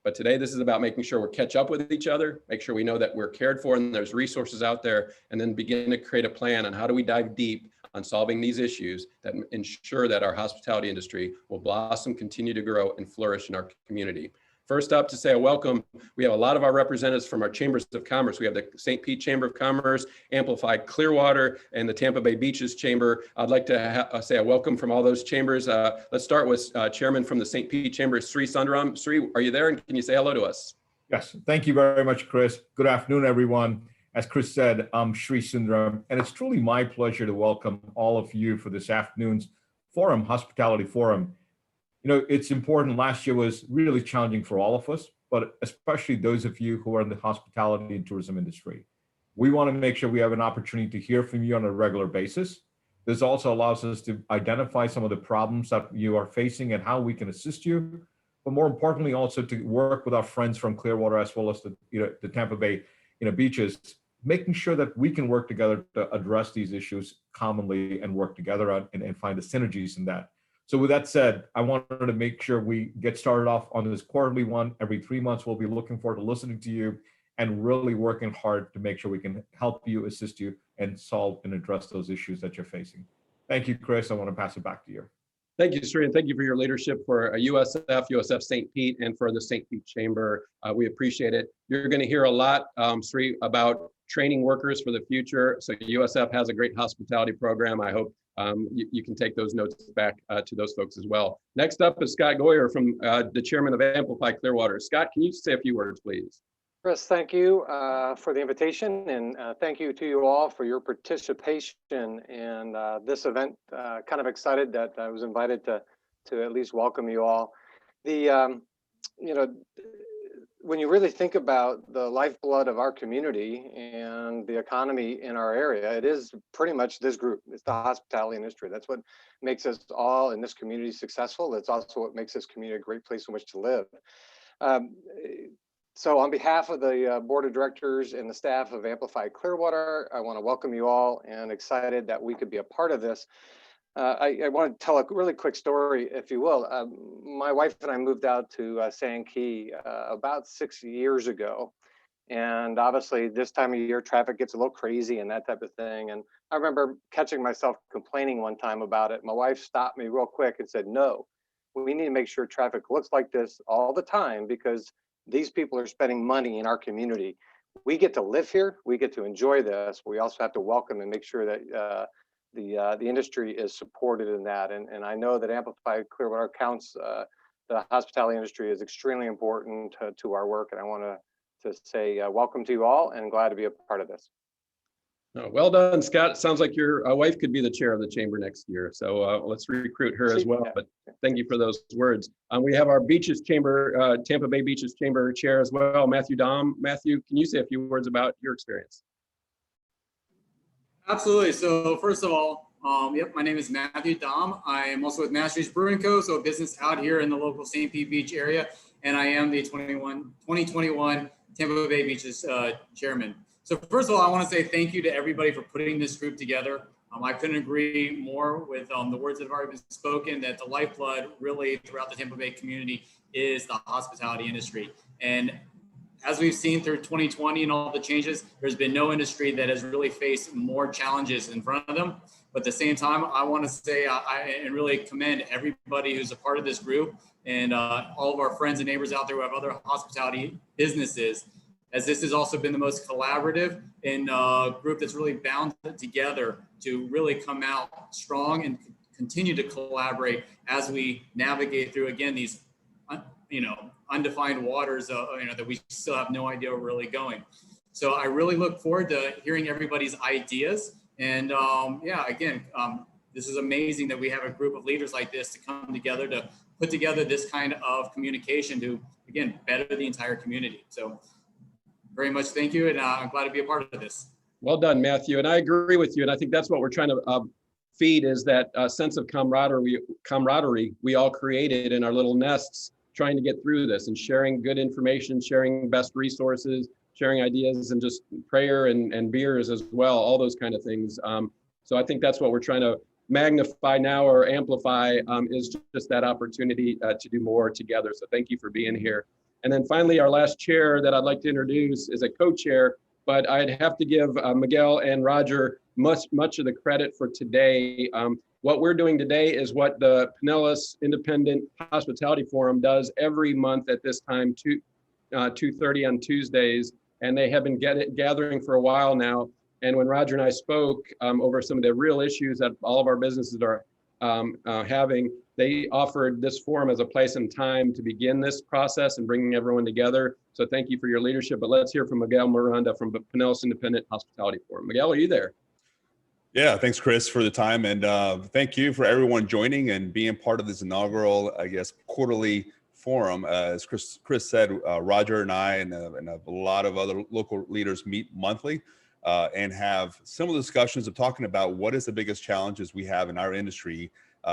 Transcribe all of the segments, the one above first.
But today, this is about making sure we're catch up with each other, make sure we know that we're cared for and there's resources out there, and then begin to create a plan on how do we dive deep on solving these issues that ensure that our hospitality industry will blossom, continue to grow, and flourish in our community. First up to say a welcome, we have a lot of our representatives from our chambers of commerce. We have the St. Pete Chamber of Commerce, Amplified Clearwater, and the Tampa Bay Beaches Chamber. I'd like to say a welcome from all those chambers. Let's start with Chairman from the St. Pete Chamber, Sri Sundaram. Sri, are you there, and can you say hello to us? Yes, thank you very much, Chris. Good afternoon, everyone. As Chris said, I'm Sri Sundaram, and it's truly my pleasure to welcome all of you for this afternoon's forum, Hospitality Forum. You know, it's important. Last year was really challenging for all of us, but especially those of you who are in the hospitality and tourism industry. We want to make sure we have an opportunity to hear from you on a regular basis. This also allows us to identify some of the problems that you are facing and how we can assist you, but more importantly, also to work with our friends from Clearwater as well as the Tampa Bay beaches, making sure that we can work together to address these issues commonly and work together on, and find the synergies in that. So with that said, I wanted to make sure we get started off on this quarterly one. Every 3 months, we'll be looking forward to listening to you and really working hard to make sure we can help you, assist you, and solve and address those issues that you're facing. Thank you, Chris. I want to pass it back to you. Thank you, Sri, and thank you for your leadership for USF St. Pete, and for the St. Pete Chamber. We appreciate it. You're going to hear a lot, Sri, about training workers for the future. So USF has a great hospitality program. I hope you can take those notes back to those folks as well. Next up is Scott Goyer, from the chairman of Amplify Clearwater. Scott, can you say a few words, please? Chris, thank you for the invitation, and thank you to you all for your participation in this event. Kind of excited that I was invited to at least welcome you all. When you really think about the lifeblood of our community and the economy in our area, it is pretty much this group. It's the hospitality industry. That's what makes us all in this community successful. That's also what makes this community a great place in which to live. So on behalf of the board of directors and the staff of Amplify Clearwater, I want to welcome you all, and excited that we could be a part of this. I want to tell a really quick story, if you will. My wife and I moved out to San Key about 6 years ago. And obviously this time of year, traffic gets a little crazy and that type of thing. And I remember catching myself complaining one time about it. My wife stopped me real quick and said, no, we need to make sure traffic looks like this all the time, because these people are spending money in our community. We get to live here. We get to enjoy this. We also have to welcome and make sure that the industry is supported in that. And I know that Amplify Clearwater counts the hospitality industry is extremely important to our work. And I want to say welcome to you all, and glad to be a part of this. Oh, well done, Scott. It sounds like your wife could be the chair of the chamber next year. So let's recruit her as well. But thank you for those words. We have our Beaches Chamber, Tampa Bay Beaches Chamber chair as well, Matthew Dom. Matthew, can you say a few words about your experience? Absolutely. So first of all, my name is Matthew Dom. I am also with Masteries Brewing Co., so a business out here in the local St. Pete Beach area, and I am the 2021 Tampa Bay Beaches chairman. So first of all, I want to say thank you to everybody for putting this group together. I couldn't agree more with the words that have already been spoken, that the lifeblood really throughout the Tampa Bay community is the hospitality industry. And as we've seen through 2020 and all the changes, there's been no industry that has really faced more challenges in front of them. But at the same time, I want to say and really commend everybody who's a part of this group, and all of our friends and neighbors out there who have other hospitality businesses, as this has also been the most collaborative and group that's really bound together to really come out strong and continue to collaborate as we navigate through, again, these undefined waters that we still have no idea where we're really going. So I really look forward to hearing everybody's ideas. And this is amazing that we have a group of leaders like this to come together to put together this kind of communication to, again, better the entire community. So very much thank you, and I'm glad to be a part of this. Well done, Matthew. And I agree with you. And I think that's what we're trying to feed, is that sense of camaraderie we all created in our little nests, trying to get through this and sharing good information, sharing best resources, sharing ideas, and just prayer and beers as well, all those kind of things. So I think that's what we're trying to magnify now, or amplify, is just that opportunity to do more together. So thank you for being here. And then finally, our last chair that I'd like to introduce is a co-chair, but I'd have to give Miguel and Roger much of the credit for today. What we're doing today is what the Pinellas Independent Hospitality Forum does every month at this time, 2:30 on Tuesdays, and they have been gathering for a while now. And when Roger and I spoke over some of the real issues that all of our businesses are having, they offered this forum as a place and time to begin this process and bringing everyone together. So thank you for your leadership. But let's hear from Miguel Miranda from Pinellas Independent Hospitality Forum. Miguel, are you there? Yeah, thanks, Chris, for the time. And thank you for everyone joining and being part of this inaugural, I guess, quarterly forum. As Chris said, Roger and I and a lot of other local leaders meet monthly and have similar discussions of talking about what is the biggest challenges we have in our industry,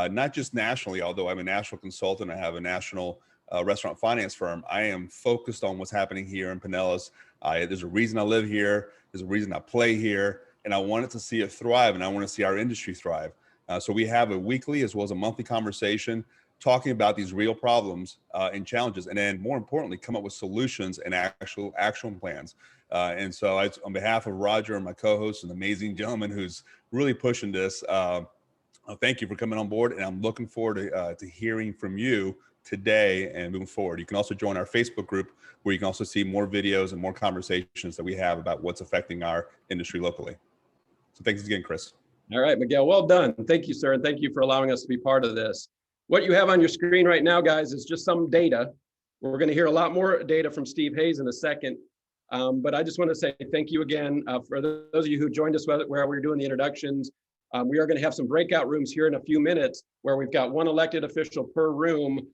not just nationally, although I'm a national consultant, I have a national restaurant finance firm. I am focused on what's happening here in Pinellas. There's a reason I live here. There's a reason I play here. And I wanted to see it thrive, and I want to see our industry thrive. So we have a weekly as well as a monthly conversation talking about these real problems and challenges, and then more importantly, come up with solutions and actual action plans. And so on behalf of Roger and my co-host, an amazing gentleman who's really pushing this, thank you for coming on board, and I'm looking forward to hearing from you today and moving forward. You can also join our Facebook group where you can also see more videos and more conversations that we have about what's affecting our industry locally. So thanks again, Chris. All right, Miguel, well done. Thank you, sir. And thank you for allowing us to be part of this. What you have on your screen right now, guys, is just some data. We're going to hear a lot more data from Steve Hayes in a second. But I just want to say thank you again for those of you who joined us where we're doing the introductions. We are going to have some breakout rooms here in a few minutes where we've got one elected official per room.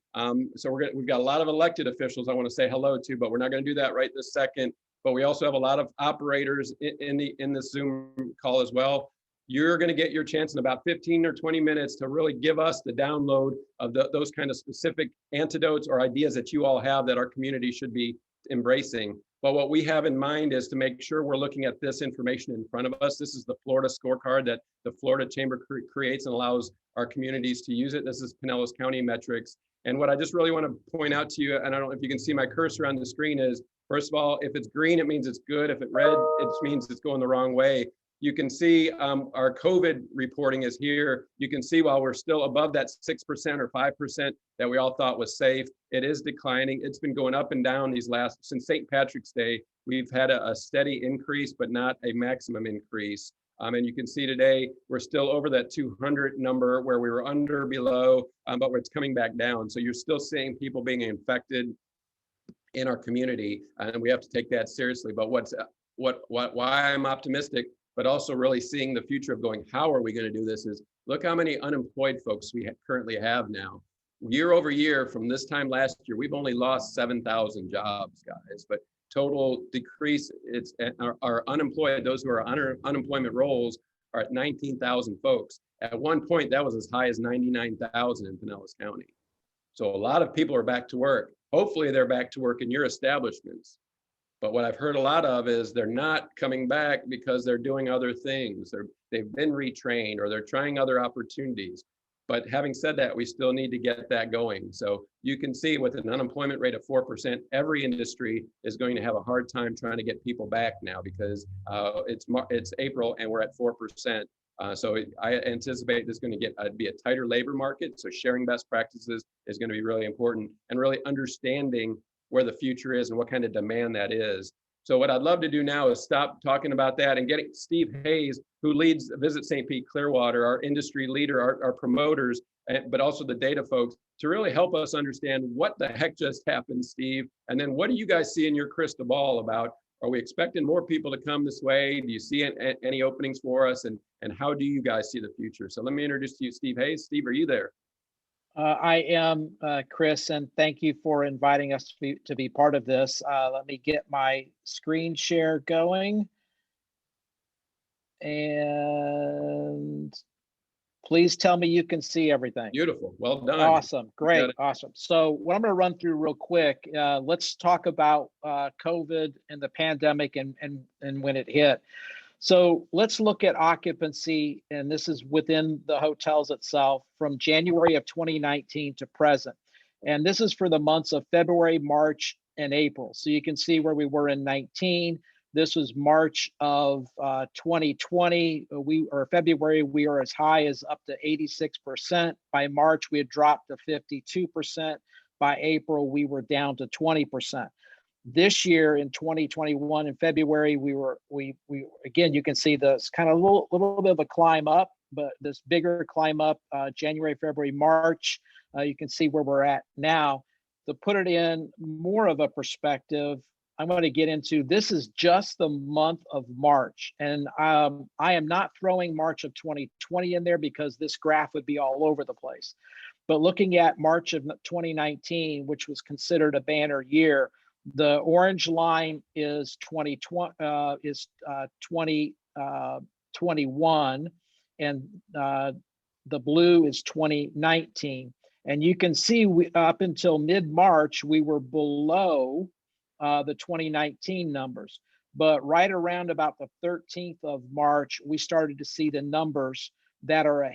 So we've got a lot of elected officials I want to say hello to, but we're not going to do that right this second. But we also have a lot of operators in the Zoom call as well. You're going to get your chance in about 15 or 20 minutes to really give us the download of those kind of specific antidotes or ideas that you all have that our community should be embracing. But what we have in mind is to make sure we're looking at this information in front of us. This is the Florida scorecard that the Florida Chamber creates and allows our communities to use it. This is Pinellas County metrics. And what I just really want to point out to you, and I don't know if you can see my cursor on the screen, is first of all, if it's green, it means it's good. If it's red, it means it's going the wrong way. You can see our COVID reporting is here. You can see while we're still above that 6% or 5% that we all thought was safe, it is declining. It's been going up and down since St. Patrick's Day. We've had a steady increase, but not a maximum increase. And you can see today, we're still over that 200 number where we were under, below, but it's coming back down. So you're still seeing people being infected in our community, and we have to take that seriously. But why I'm optimistic, but also really seeing the future of going, how are we going to do this, is look how many unemployed folks we currently have now. Year over year, from this time last year, we've only lost 7,000 jobs, guys, but total decrease, it's our unemployed, those who are on unemployment rolls are at 19,000 folks. At one point, that was as high as 99,000 in Pinellas County. So a lot of people are back to work. Hopefully they're back to work in your establishments. But what I've heard a lot of is they're not coming back because they're doing other things. They've been retrained or they're trying other opportunities. But having said that, we still need to get that going. So you can see with an unemployment rate of 4%, every industry is going to have a hard time trying to get people back now because it's April and we're at 4%. So I anticipate this is going to be a tighter labor market. So sharing best practices is going to be really important, and really understanding where the future is and what kind of demand that is. So what I'd love to do now is stop talking about that and getting Steve Hayes, who leads Visit St. Pete Clearwater, our industry leader, our promoters, but also the data folks, to really help us understand what the heck just happened, Steve. And then what do you guys see in your crystal ball about, are we expecting more people to come this way? Do you see any openings for us? And how do you guys see the future? So let me introduce to you Steve Hayes. Steve, are you there? I am, Chris, and thank you for inviting us to be part of this. Let me get my screen share going. And please tell me you can see everything. Beautiful. Well done. Awesome. Great. Awesome. So what I'm going to run through real quick, let's talk about COVID and the pandemic and when it hit. So let's look at occupancy, and this is within the hotels itself from January of 2019 to present. And this is for the months of February, March, and April. So you can see where we were in 19. This was March of 2020. Or February, we were as high as up to 86%. By March, we had dropped to 52%. By April, we were down to 20%. This year in 2021 in February, we again, you can see this kind of little bit of a climb up, but this bigger climb up January, February, March. You can see where we're at now. To put it in more of a perspective, I'm going to get into, this is just the month of March. And I am not throwing March of 2020 in there because this graph would be all over the place. But looking at March of 2019, which was considered a banner year, the orange line is 2021, and the blue is 2019. And you can see up until mid-March, we were below the 2019 numbers. But right around about the 13th of March, we started to see the numbers that are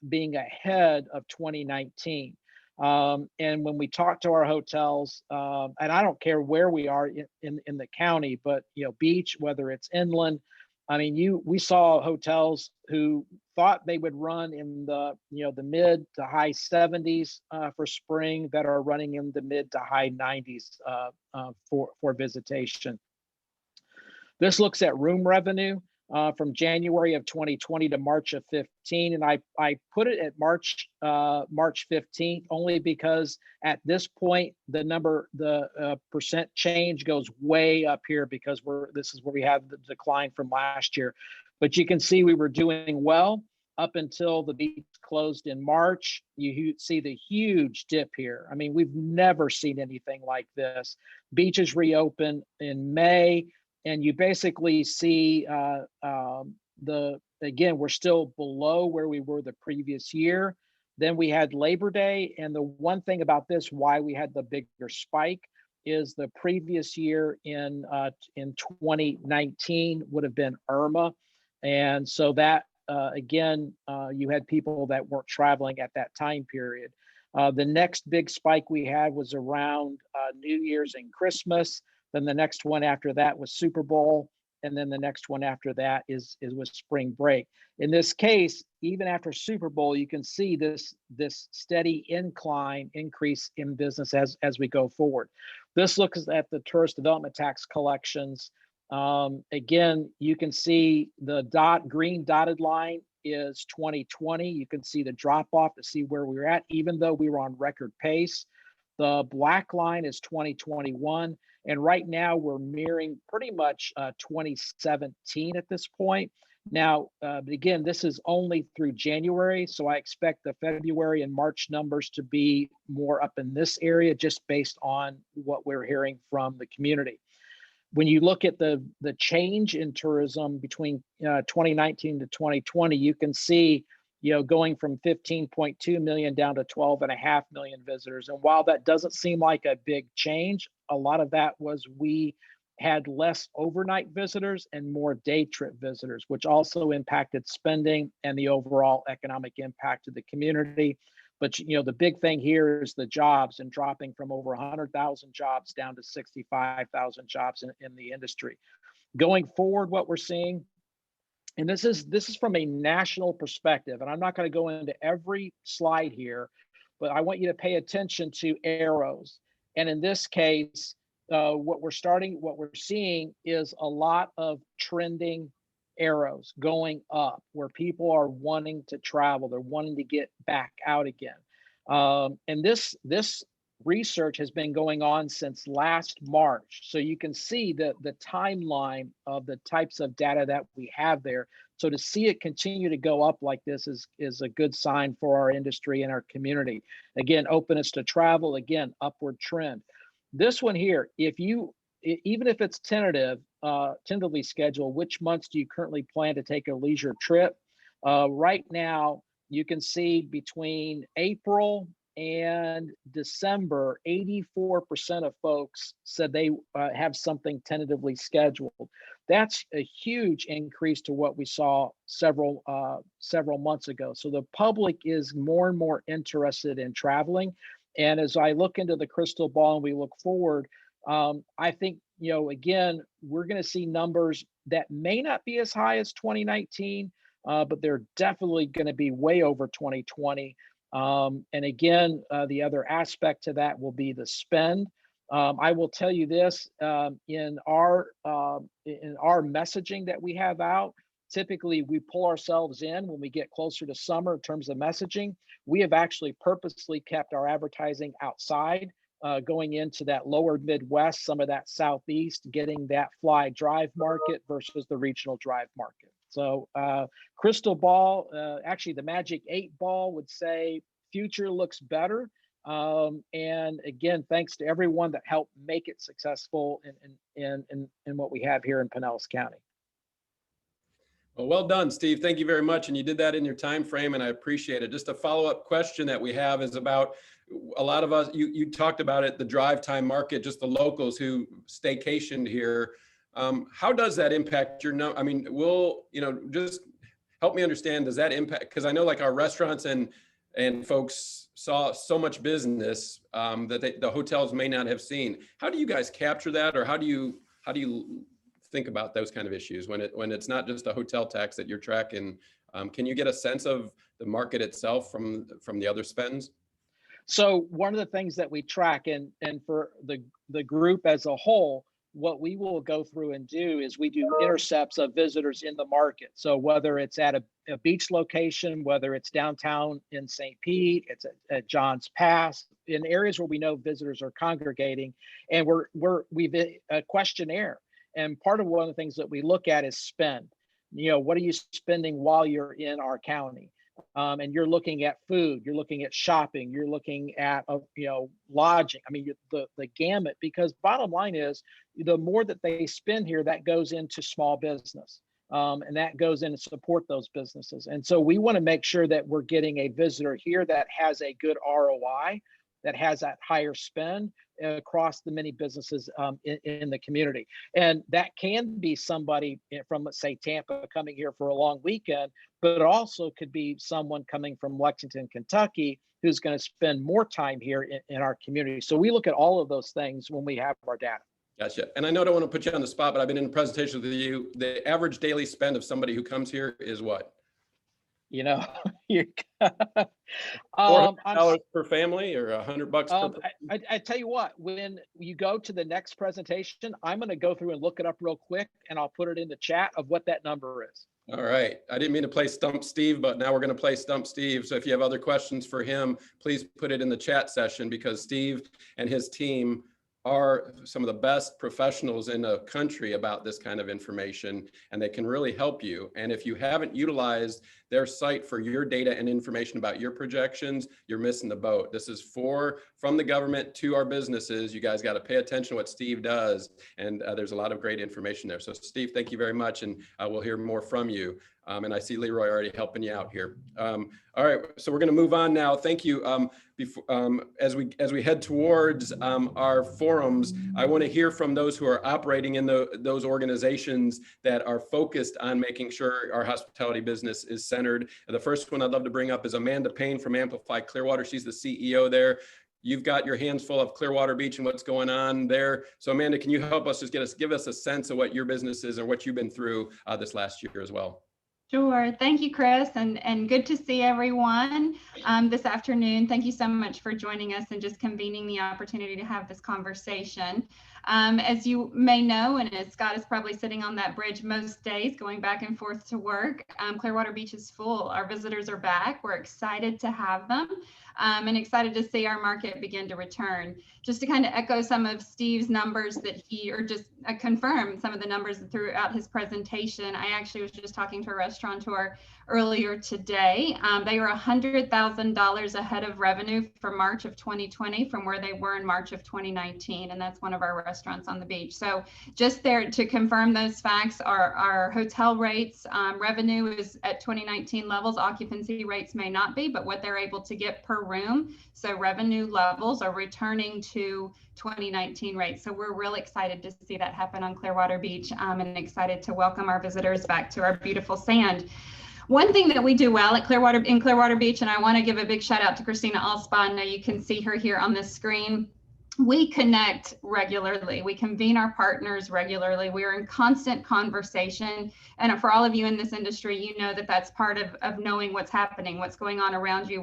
being ahead of 2019. And when we talk to our hotels, and I don't care where we are in the county, but beach, whether it's inland, I mean, we saw hotels who thought they would run in the mid to high 70s for spring that are running in the mid to high 90s for visitation. This looks at room revenue from January of 2020 to March of 15, and I put it at March 15th only because at this point the percent change goes way up here because this is where we have the decline from last year. But you can see we were doing well up until the beach closed in March. You see the huge dip here. I mean, we've never seen anything like this. Beaches reopen in May. And you basically see again, we're still below where we were the previous year. Then we had Labor Day. And the one thing about this, why we had the bigger spike, is the previous year in 2019 would have been Irma. And so that, again, you had people that weren't traveling at that time period. The next big spike we had was around New Year's and Christmas. Then the next one after that was Super Bowl. And then the next one after that was spring break. In this case, even after Super Bowl, you can see this steady increase in business as we go forward. This looks at the tourist development tax collections. Again, you can see the green dotted line is 2020. You can see the drop off to see where we were at, even though we were on record pace. The black line is 2021. And right now we're mirroring pretty much 2017 at this point. Now, but again, this is only through January. So I expect the February and March numbers to be more up in this area, just based on what we're hearing from the community. When you look at the change in tourism between 2019 to 2020, you can see going from 15.2 million down to 12.5 million visitors. And while that doesn't seem like a big change, a lot of that was we had less overnight visitors and more day trip visitors, which also impacted spending and the overall economic impact of the community. But the big thing here is the jobs, and dropping from over 100,000 jobs down to 65,000 jobs in the industry. Going forward, what we're seeing, and this is from a national perspective, and I'm not going to go into every slide here, but I want you to pay attention to arrows. And in this case, what we're seeing is a lot of trending arrows going up, where people are wanting to travel, they're wanting to get back out again. And this research has been going on since last March. So you can see the timeline of the types of data that we have there. So to see it continue to go up like this is a good sign for our industry and our community. Again, openness to travel, again, upward trend. This one here, even if it's tentatively scheduled, which months do you currently plan to take a leisure trip? Right now, you can see between April and December, 84% of folks said they have something tentatively scheduled. That's a huge increase to what we saw several months ago. So the public is more and more interested in traveling. And as I look into the crystal ball and we look forward, I think, again, we're going to see numbers that may not be as high as 2019, but they're definitely going to be way over 2020. And again, the other aspect to that will be the spend. I will tell you this, in our messaging that we have out, typically we pull ourselves in when we get closer to summer in terms of messaging. We have actually purposely kept our advertising outside, going into that lower Midwest, some of that Southeast, getting that fly drive market versus the regional drive market. So crystal ball, actually the magic 8 ball would say future looks better. And again, thanks to everyone that helped make it successful in what we have here in Pinellas County. Well done, Steve. Thank you very much. And you did that in your time frame, and I appreciate it. Just a follow-up question that we have is about a lot of us, you talked about it, the drive time market, just the locals who staycationed here. How does that impact your I mean, just help me understand, does that impact, because I know like our restaurants and folks saw so much business that the hotels may not have seen. How do you guys capture that, or how do you think about those kind of issues when it's not just a hotel tax that you're tracking? Can you get a sense of the market itself from the other spends? So one of the things that we track, and for the group as a whole, what we will go through and do is we do intercepts of visitors in the market. So whether it's at a beach location, whether it's downtown in St. Pete, it's at John's Pass, in areas where we know visitors are congregating, and we've a questionnaire. And part of one of the things that we look at is spend. What are you spending while you're in our county? And you're looking at food, you're looking at shopping, you're looking at lodging. I mean, the gamut, because bottom line is, the more that they spend here, that goes into small business, and that goes in to support those businesses. And so we want to make sure that we're getting a visitor here that has a good ROI, that has that higher spend across the many businesses in the community. And that can be somebody from, let's say, Tampa coming here for a long weekend, but it also could be someone coming from Lexington, Kentucky, who's going to spend more time here in our community. So we look at all of those things when we have our data. Gotcha. And I know I don't want to put you on the spot, but I've been in presentations with you. The average daily spend of somebody who comes here is what? $400 per family, or $100 per? I tell you what, when you go to the next presentation, I'm going to go through and look it up real quick, and I'll put it in the chat of what that number is. All right. I didn't mean to play Stump Steve, but now we're going to play Stump Steve. So if you have other questions for him, please put it in the chat session, because Steve and his team are some of the best professionals in the country about this kind of information, and they can really help you. And if you haven't utilized their site for your data and information about your projections, you're missing the boat. This is from the government to our businesses. You guys got to pay attention to what Steve does, and there's a lot of great information there. So Steve, thank you very much, and we'll hear more from you. And I see Leroy already helping you out here. All right, so we're going to move on now. Thank you. As we head towards our forums, I want to hear from those who are operating in those organizations that are focused on making sure our hospitality business is centered. And the first one I'd love to bring up is Amanda Payne from Amplify Clearwater. She's the CEO there. You've got your hands full of Clearwater Beach and what's going on there. So Amanda, can you help us give us a sense of what your business is or what you've been through this last year as well? Sure. Thank you, Chris, and good to see everyone this afternoon. Thank you so much for joining us and just convening the opportunity to have this conversation. As you may know, and as Scott is probably sitting on that bridge most days going back and forth to work, Clearwater Beach is full. Our visitors are back. We're excited to have them and excited to see our market begin to return. Just to kind of echo some of Steve's numbers or just confirm some of the numbers throughout his presentation. I actually was just talking to a restaurateur earlier today. They were $100,000 ahead of revenue for March of 2020 from where they were in March of 2019. And that's one of our restaurants on the beach. So just there to confirm those facts, our hotel rates, revenue is at 2019 levels. Occupancy rates may not be, but what they're able to get per room. So revenue levels are returning to 2019 rates. So we're really excited to see that happen on Clearwater Beach and excited to welcome our visitors back to our beautiful sand. One thing that we do well at Clearwater Beach, and I want to give a big shout out to Christina Alspa. I know you can see her here on the screen. we connect regularly. We convene our partners regularly. We are in constant conversation. And for all of you in this industry, you know that that's part of knowing what's happening, what's going on around you.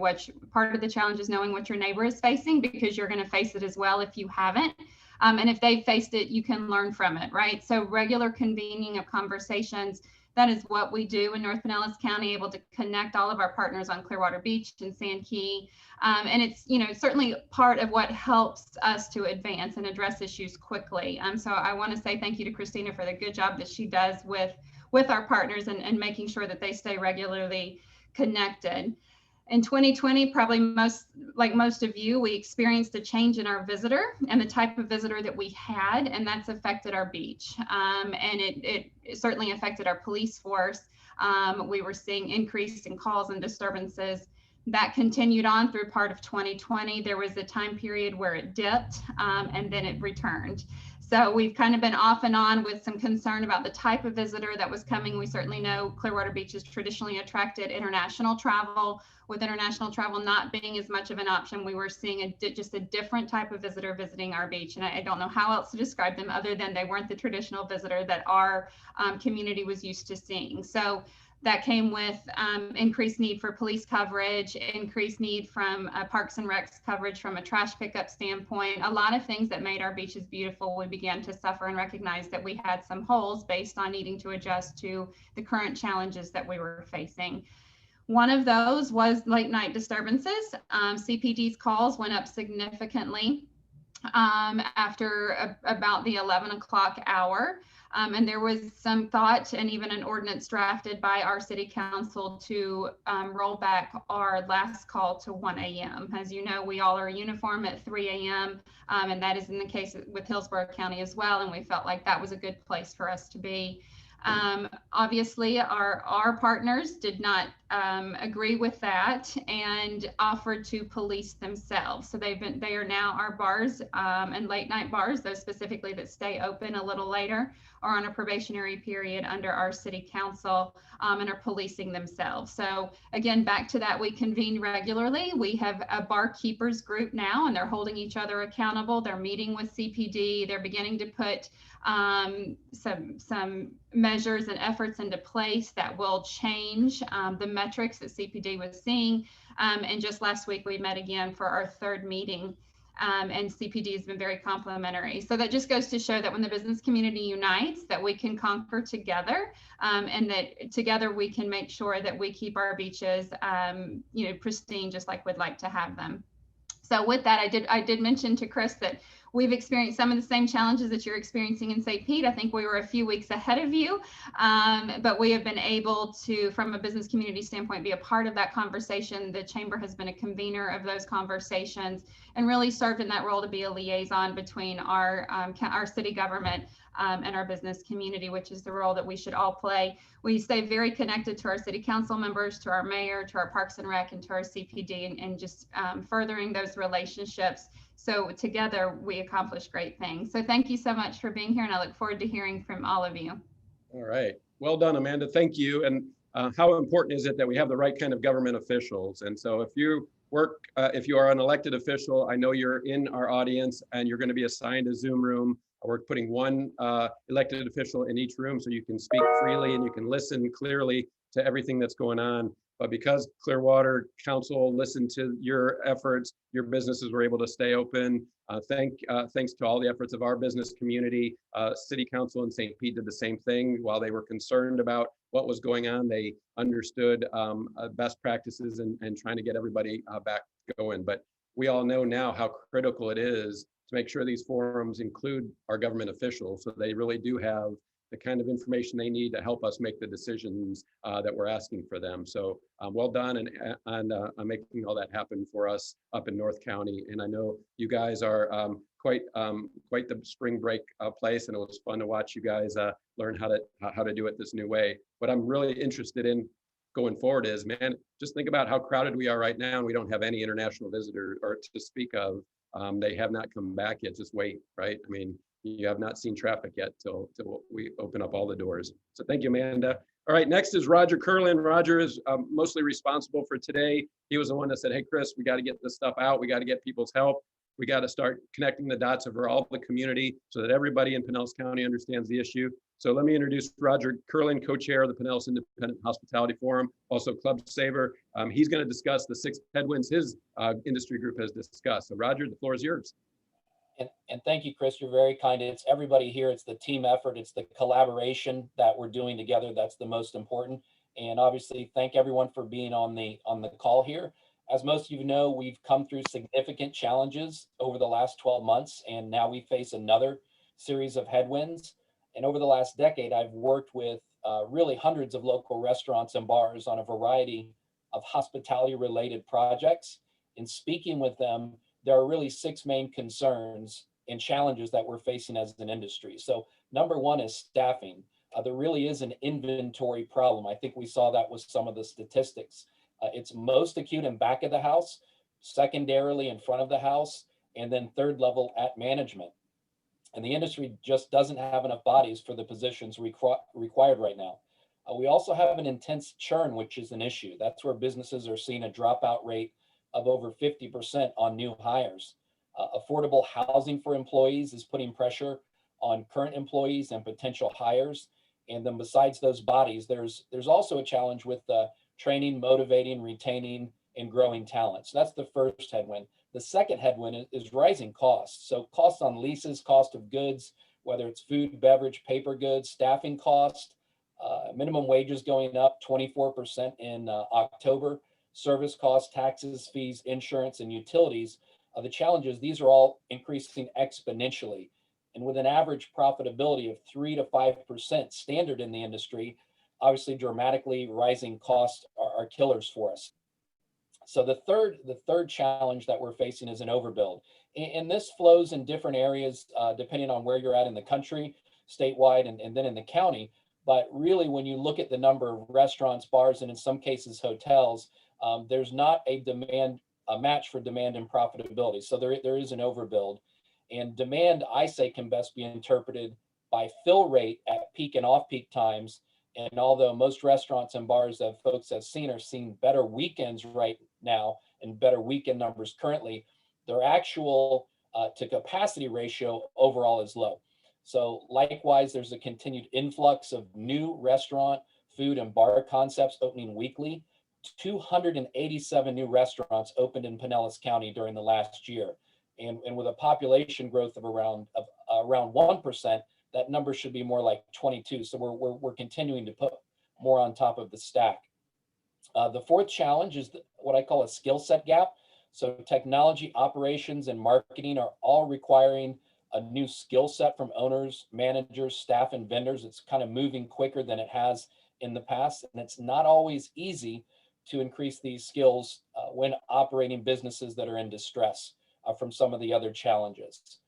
Part of the challenge is knowing what your neighbor is facing, because you're going to face it as well if you haven't. And if they've faced it, you can learn from it, right? So regular convening of conversations, that is what we do in North Pinellas County, able to connect all of our partners on Clearwater Beach and Sand Key. And it's, certainly part of what helps us to advance and address issues quickly. So I want to say thank you to Christina for the good job that she does with our partners and making sure that they stay regularly connected. In 2020, probably like most of you, we experienced a change in our visitor and the type of visitor that we had, and that's affected our beach. And it certainly affected our police force. We were seeing increase in calls and disturbances. That continued on through part of 2020. There was a time period where it dipped and then it returned. So we've kind of been off and on with some concern about the type of visitor that was coming. We certainly know Clearwater Beach has traditionally attracted international travel. With international travel not being as much of an option, we were seeing just a different type of visitor visiting our beach. And I don't know how else to describe them other than they weren't the traditional visitor that our community was used to seeing. So that came with increased need for police coverage, increased need from Parks and Recs coverage from a trash pickup standpoint, a lot of things that made our beaches beautiful. We began to suffer and recognize that we had some holes based on needing to adjust to the current challenges that we were facing. One of those was late night disturbances. CPD's calls went up significantly after about the 11 o'clock hour. And there was some thought and even an ordinance drafted by our city council to roll back our last call to 1 a.m. As you know, we all are uniform at 3 a.m. And that is in the case with Hillsborough County as well. And we felt like that was a good place for us to be. Obviously, our partners did not agree with that and offered to police themselves. So they are now our bars and late night bars, those specifically that stay open a little later, are on a probationary period under our city council and are policing themselves. So again, back to that, we convene regularly. We have a barkeepers group now, and they're holding each other accountable. They're meeting with CPD. They're beginning to put some measures and efforts into place that will change the metrics that CPD was seeing. And just last week, we met again for our third meeting. And CPD has been very complimentary. So that just goes to show that when the business community unites, that we can conquer together, and that together we can make sure that we keep our beaches, pristine, just like we'd like to have them. So with that, I did mention to Chris that we've experienced some of the same challenges that you're experiencing in St. Pete. I think we were a few weeks ahead of you, but we have been able to, from a business community standpoint, be a part of that conversation. The chamber has been a convener of those conversations and really served in that role to be a liaison between our city government and our business community, which is the role that we should all play. We stay very connected to our city council members, to our mayor, to our Parks and Rec, and to our CPD, and just furthering those relationships. So together we accomplish great things. So thank you so much for being here, and I look forward to hearing from all of you. All right. Well done, Amanda. Thank you. And how important is it that we have the right kind of government officials? And so if you are an elected official, I know you're in our audience and you're going to be assigned a Zoom room. We're putting one elected official in each room so you can speak freely and you can listen clearly to everything that's going on. But because Clearwater Council listened to your efforts, your businesses were able to stay open. Thanks to all the efforts of our business community. City Council in St. Pete did the same thing. While they were concerned about what was going on, they understood best practices and trying to get everybody back going. But we all know now how critical it is to make sure these forums include our government officials so they really do have the kind of information they need to help us make the decisions that we're asking for them. So well done and making all that happen for us up in North County. And I know you guys are quite the spring break place, and it was fun to watch you guys learn how to do it this new way. What I'm really interested in going forward is, man, just think about how crowded we are right now, and we don't have any international visitors or to speak of. They have not come back yet. Just wait, right? I mean, you have not seen traffic yet till we open up all the doors. So thank you, Amanda. All right, next is Roger Curlin. Roger is mostly responsible for today. He was the one that said, hey, Chris, we got to get this stuff out. We got to get people's help. We got to start connecting the dots over all the community so that everybody in Pinellas County understands the issue. So let me introduce Roger Curlin, co-chair of the Pinellas Independent Hospitality Forum, also Club Saver. He's going to discuss the 6 headwinds his industry group has discussed. So Roger, the floor is yours. And thank you, Chris. You're very kind. It's everybody here. It's the team effort. It's the collaboration that we're doing together. That's the most important. And obviously, thank everyone for being on the call here. As most of you know, we've come through significant challenges over the last 12 months, and now we face another series of headwinds. And over the last decade, I've worked with really hundreds of local restaurants and bars on a variety of hospitality-related projects. In speaking with them, there are really 6 main concerns and challenges that we're facing as an industry. So number 1 is staffing. There really is an inventory problem. I think we saw that with some of the statistics. It's most acute in back of the house, secondarily in front of the house, and then third level at management. And the industry just doesn't have enough bodies for the positions required right now. We also have an intense churn, which is an issue. That's where businesses are seeing a dropout rate of over 50% on new hires. Affordable housing for employees is putting pressure on current employees and potential hires. And then besides those bodies, there's also a challenge with training, motivating, retaining, and growing talent. So that's the first headwind. The second headwind is rising costs. So costs on leases, cost of goods, whether it's food, beverage, paper goods, staffing cost, minimum wages going up 24% in October, service costs, taxes, fees, insurance, and utilities. The challenges, these are all increasing exponentially. And with an average profitability of 3 to 5% standard in the industry, obviously dramatically rising costs are killers for us. So the third challenge that we're facing is an overbuild. And this flows in different areas, depending on where you're at in the country, statewide, and then in the county. But really, when you look at the number of restaurants, bars, and in some cases hotels, there's not a match for demand and profitability. So there is an overbuild. And demand, I say, can best be interpreted by fill rate at peak and off-peak times. And although most restaurants and bars that folks have seen are seeing better weekends right now and better weekend numbers currently, their actual to capacity ratio overall is low. So likewise, there's a continued influx of new restaurant, food, and bar concepts opening weekly. 287 new restaurants opened in Pinellas County during the last year. And with a population growth of around 1%, that number should be more like 22. So we're continuing to put more on top of the stack. The fourth challenge is what I call a skill set gap. So technology, operations, and marketing are all requiring a new skill set from owners, managers, staff, and vendors. It's kind of moving quicker than it has in the past. And it's not always easy to increase these skills when operating businesses that are in distress from some of the other challenges.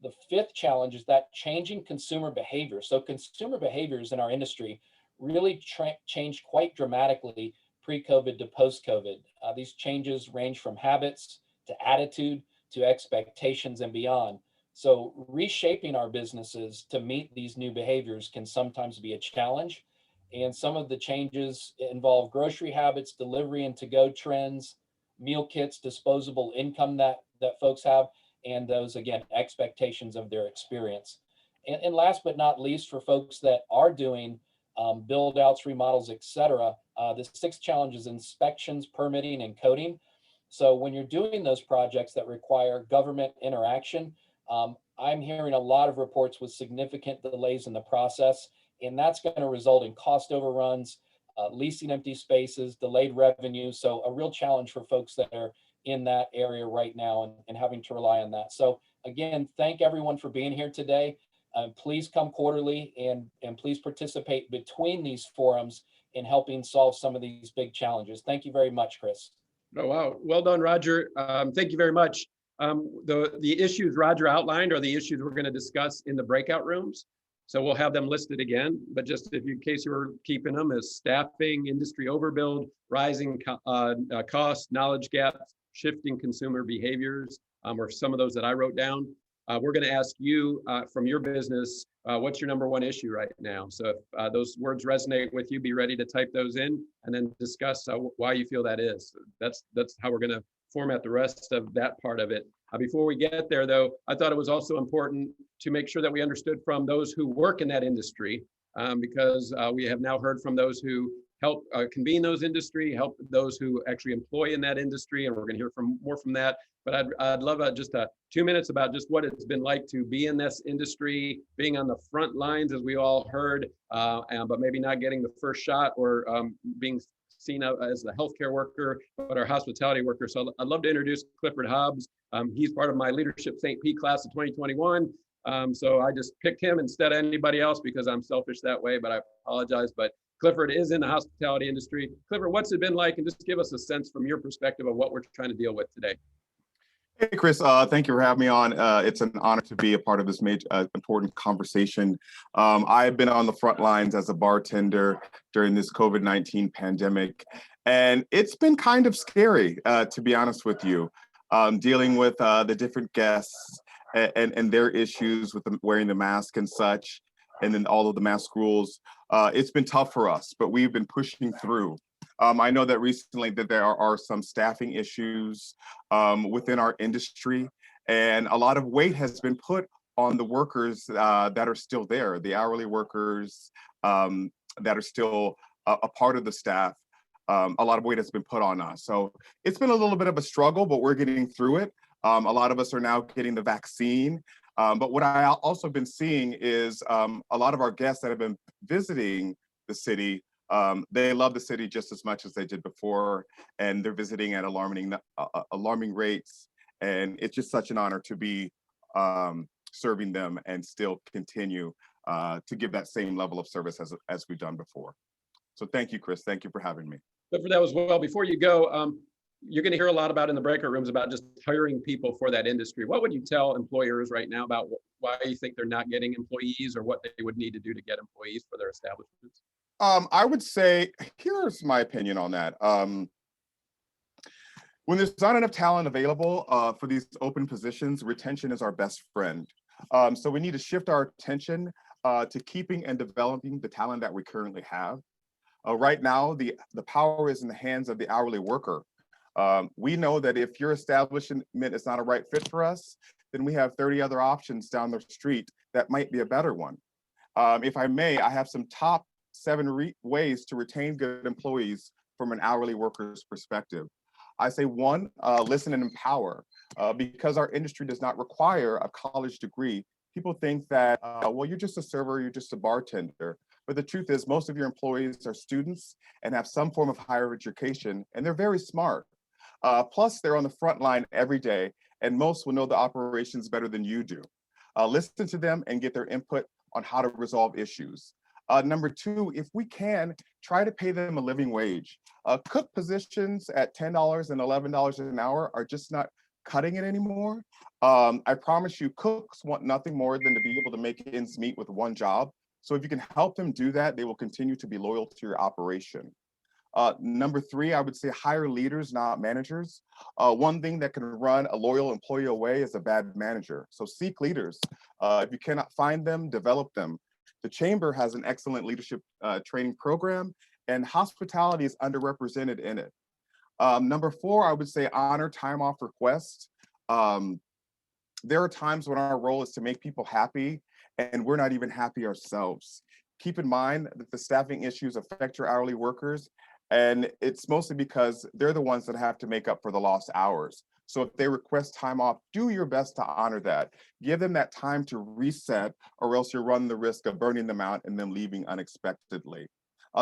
The fifth challenge is that changing consumer behavior. So consumer behaviors in our industry really changed quite dramatically pre-COVID to post-COVID. These changes range from habits to attitude to expectations and beyond. So reshaping our businesses to meet these new behaviors can sometimes be a challenge. And some of the changes involve grocery habits, delivery and to-go trends, meal kits, disposable income that folks have, and those, again, expectations of their experience. And last but not least, for folks that are doing build outs, remodels, et cetera, the sixth challenge is inspections, permitting, and coding. So when you're doing those projects that require government interaction, I'm hearing a lot of reports with significant delays in the process, and that's going to result in cost overruns, leasing empty spaces, delayed revenue. So a real challenge for folks that are in that area right now and having to rely on that. So again, thank everyone for being here today. Please come quarterly and please participate between these forums in helping solve some of these big challenges. Thank you very much, Chris. Oh, wow. Well done, Roger. Thank you very much. The issues Roger outlined are the issues we're going to discuss in the breakout rooms. So we'll have them listed again, but just in case you were keeping them, as staffing, industry overbuild, rising costs, knowledge gaps, shifting consumer behaviors, or some of those that I wrote down. We're going to ask you from your business, what's your number one issue right now? So if those words resonate with you, be ready to type those in and then discuss why you feel that is. That's how we're going to format the rest of that part of it. Before we get there, though, I thought it was also important to make sure that we understood from those who work in that industry, because we have now heard from those who help convene those industry, help those who actually employ in that industry, and we're going to hear more from that. But I'd love just 2 minutes about just what it's been like to be in this industry, being on the front lines, as we all heard, but maybe not getting the first shot, or being seen as a healthcare worker, but our hospitality worker. So I'd love to introduce Clifford Hobbs. He's part of my Leadership St. Pete class of 2021. So I just picked him instead of anybody else because I'm selfish that way, but I apologize. But Clifford is in the hospitality industry. Clifford, what's it been like? And just give us a sense from your perspective of what we're trying to deal with today. Hey, Chris, thank you for having me on. It's an honor to be a part of this major, important conversation. I've been on the front lines as a bartender during this COVID-19 pandemic, and it's been kind of scary, to be honest with you, dealing with the different guests and their issues with them wearing the mask and such, and then all of the mask rules. It's been tough for us, but we've been pushing through. I know that recently that there are some staffing issues within our industry, and a lot of weight has been put on the workers that are still there, the hourly workers that are still a part of the staff. A lot of weight has been put on us. So it's been a little bit of a struggle, but we're getting through it. A lot of us are now getting the vaccine. But what I also been seeing is a lot of our guests that have been visiting the city, they love the city just as much as they did before, and they're visiting at alarming rates. And it's just such an honor to be serving them and still continue to give that same level of service as we've done before. So thank you, Chris. Thank you for having me. But for that as well, before you go, you're going to hear a lot about in the breakout rooms about just hiring people for that industry. What would you tell employers right now about why you think they're not getting employees, or what they would need to do to get employees for their establishments? I would say, here's my opinion on that. When there's not enough talent available for these open positions, retention is our best friend. So we need to shift our attention to keeping and developing the talent that we currently have. Right now, the power is in the hands of the hourly worker. We know that if your establishment is not a right fit for us, then we have 30 other options down the street that might be a better one. If I may, I have some top 7 ways to retain good employees from an hourly worker's perspective. I say 1, listen and empower. Because our industry does not require a college degree, people think that, well, you're just a server, you're just a bartender. But the truth is, most of your employees are students and have some form of higher education, and they're very smart. Plus, they're on the front line every day, and most will know the operations better than you do. Listen to them and get their input on how to resolve issues. Number 2, if we can, try to pay them a living wage. Cook positions at $10 and $11 an hour are just not cutting it anymore. I promise you, cooks want nothing more than to be able to make ends meet with one job. So if you can help them do that, they will continue to be loyal to your operation. Number 3, I would say hire leaders, not managers. One thing that can run a loyal employee away is a bad manager. So seek leaders. If you cannot find them, develop them. The Chamber has an excellent leadership training program, and hospitality is underrepresented in it. Number 4, I would say honor time off requests. There are times when our role is to make people happy, and we're not even happy ourselves. Keep in mind that the staffing issues affect your hourly workers, and it's mostly because they're the ones that have to make up for the lost hours. So if they request time off, do your best to honor that. Give them that time to reset, or else you run the risk of burning them out and them leaving unexpectedly.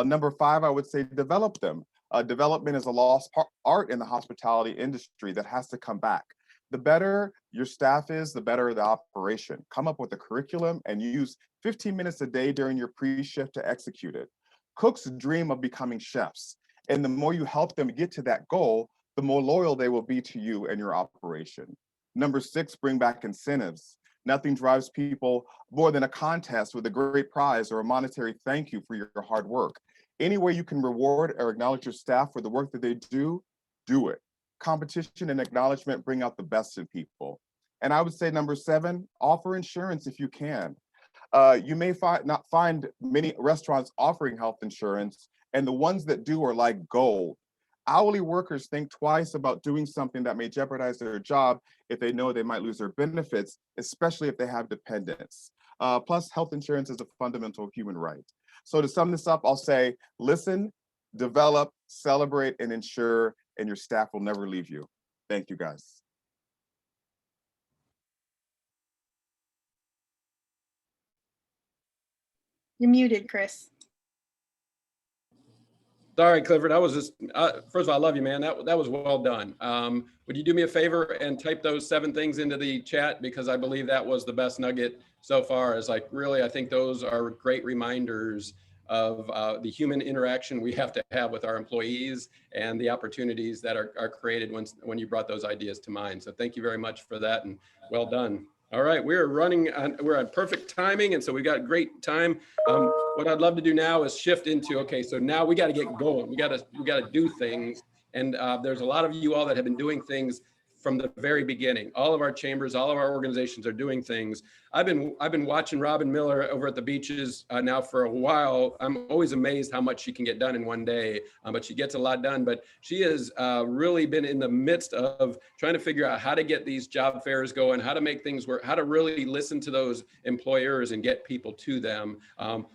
Number 5, I would say develop them. Development is a lost art in the hospitality industry that has to come back. The better your staff is, the better the operation. Come up with a curriculum and use 15 minutes a day during your pre-shift to execute it. Cooks dream of becoming chefs, and the more you help them get to that goal, the more loyal they will be to you and your operation. Number 6, bring back incentives. Nothing drives people more than a contest with a great prize or a monetary thank you for your hard work. Any way you can reward or acknowledge your staff for the work that they do, do it. Competition and acknowledgement bring out the best in people. And I would say number 7, offer insurance if you can. You may not find many restaurants offering health insurance, and the ones that do are like gold. Hourly workers think twice about doing something that may jeopardize their job if they know they might lose their benefits, especially if they have dependents. Plus, health insurance is a fundamental human right. So to sum this up, I'll say, listen, develop, celebrate, and ensure, and your staff will never leave you. Thank you, guys. You're muted, Chris. Sorry, Clifford. I was just, first of all, I love you, man. That was well done. Would you do me a favor and type those 7 things into the chat? Because I believe that was the best nugget so far. Is like, really, I think those are great reminders of the human interaction we have to have with our employees and the opportunities that are created when you brought those ideas to mind. So thank you very much for that, and well done. All right, we're on perfect timing, and so we've got great time. What I'd love to do now is shift into, okay, so now we got to get going. We got to do things, and there's a lot of you all that have been doing things from the very beginning. All of our chambers, all of our organizations are doing things. I've been watching Robin Miller over at the beaches now for a while. I'm always amazed how much she can get done in one day, but she gets a lot done. But she has really been in the midst of trying to figure out how to get these job fairs going, how to make things work, how to really listen to those employers and get people to them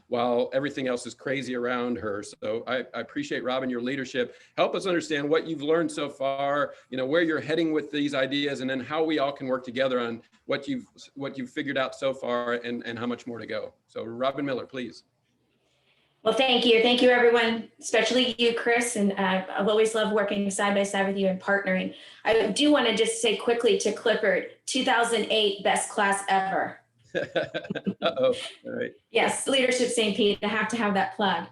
while everything else is crazy around her. So I appreciate, Robin, your leadership. Help us understand what you've learned so far, where you're heading with these ideas, and then how we all can work together on what you've figured out so far and how much more to go. So Robin Miller, please. Well, thank you. Thank you, everyone, especially you, Chris. And I've always loved working side by side with you and partnering. I do want to just say quickly to Clifford, 2008, best class ever. Uh-oh. All right. Yes, Leadership St. Pete. I have to have that plug.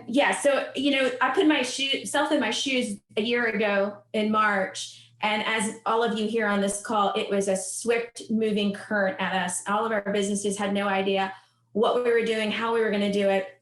Yeah, so, I put myself in my shoes a year ago in March. And as all of you here on this call, it was a swift moving current at us. All of our businesses had no idea what we were doing, how we were going to do it.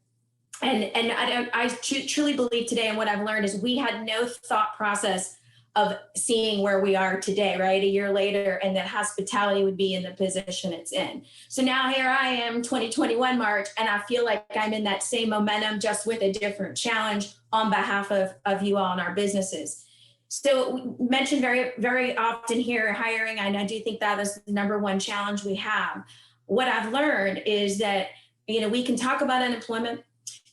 And I truly believe today, and what I've learned is we had no thought process of seeing where we are today, right? A year later, and that hospitality would be in the position it's in. So now here I am, 2021 March, and I feel like I'm in that same momentum, just with a different challenge on behalf of you all and our businesses. So we mentioned very, very often here hiring, and I do think that is the number one challenge we have. What I've learned is that, we can talk about unemployment.